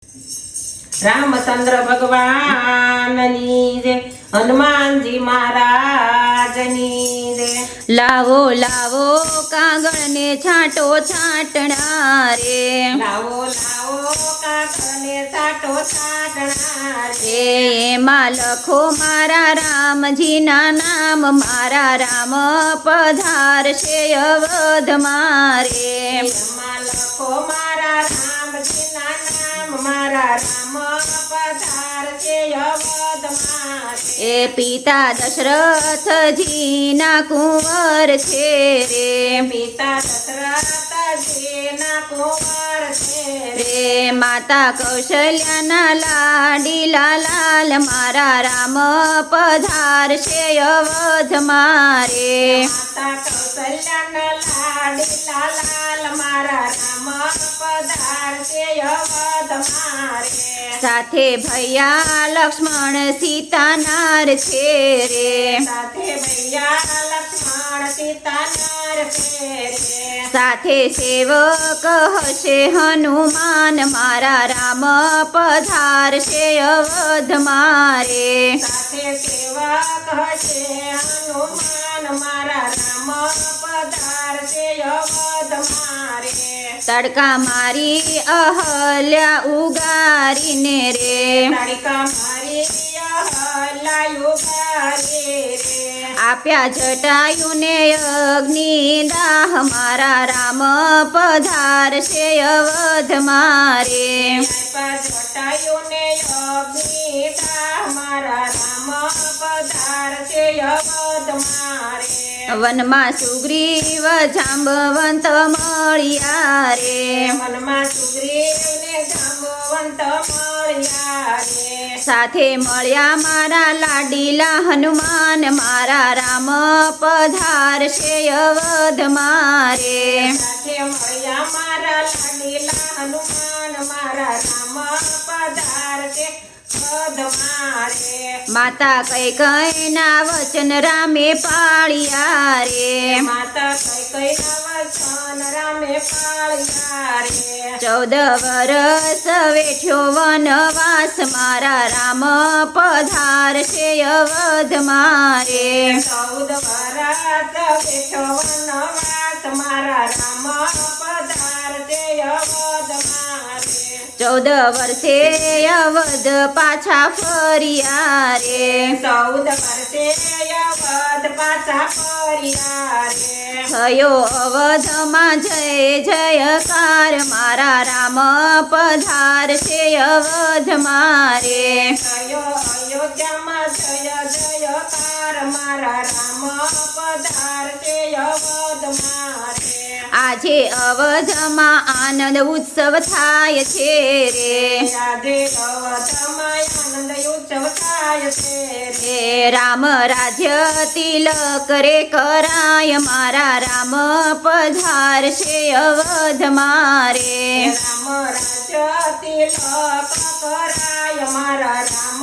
रामचंद्र भगवाननी जय, हनुमानजी महाराजनी जय। लावो लावो कागळने छाटो छाटणा रे, लावो लावो कागळने छाटो छाटणा रे। एमा लखो मारा रामजीना नाम, मारा राम पधारशे अवध मारे। एमा लखो मारा रामजीना नाम, मारा राम पधारशे अवध मारे। ए पिता दशरथ जीना कुंवर छे रे, पिता दशरथ जीना कुंवर छे रे माता कौशल्याना लाडीला लाल, मारा राम पधारशे अवध मारे। माता कौशल्याना लाडीला लाल, मारा राम पधारशे अवध मारे। साथे भैया लक्ष्मण सीता नार छे रे, साथे भैया लक्ष्मण सीता नार छे रे। साथे सेवक हशे हनुमान, मारा राम पधारशे अवध मारे। साथे सेवक हशे हनुमान, मारा राम पधारशे अवध मारे। तड़का मारी अहल्या उगारीने रे, ताड़का मारी अहल्या उगारी रे। आप्या जटायुने अग्निदाह, मारा राम पधारशे अवध मारे। जटायुने अग्निदाह, मारा राम पधारशे अवध मारे। वनमा सुग्रीव जांबवंत मळ्या रे, वनमा सुग्रीव ने जांबवंत मळ्या रे। साथे मळ्या मारा लाडीला हनुमान, मारा राम पधारशे अवध मारे। साथे मळ्या मारा लाडीला हनुमान, मारा राम पधारशे अवध मारे। माता कैकेयीना वचन रामे पाळ्या रे, माता कैकेयीना वचन रामे पाळ्या रे। 14 वरस वेठ्यो वनवास, मारा राम पधारशे अवध मारे। 14 वरस वेठ्यो वनवास, मारा राम पधारशे अवध मारे। 14 वर्षे अवध पाछा फर्या रे, 14 वर्षे अवध पाछा फर्या रे। थयो अवधમાં जय जयकार, मारा राम पधारशे अवध मारे। થયો અયોધ્યામાં જય જયકાર, મારા રામ પધારશે અવધ મારે। આજે અવધમાં આનંદ ઉત્સવ થાય છે રે, આજે અવધમાં આનંદ ઉત્સવ થાય છે રે। હે રામ રાજ્ય તિલક રે કરાય, મારા રામ પધારશે અવધ મારે। રામ રાજ્ય તિલક કરાય, મારા રામ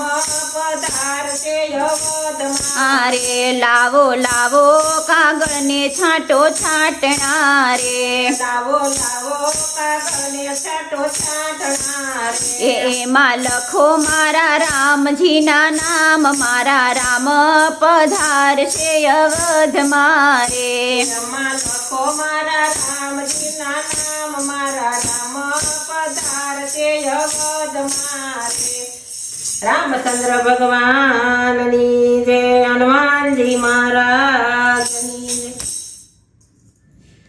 પધારશે અવધ મારે। મારે લાવો લાવો કાગળને છાંટો છાંટણા રે, લાવો લાવો કાગળને છાંટો છાંટણા રે। એમાં લખો મારા રામજીના નામ, મારા રામ પધારશે અવધ મારે। એમાં લખો મારા રામજીના નામ, મારા રામ પધારશે અવધ મારે। રામચંદ્ર ભગવાનની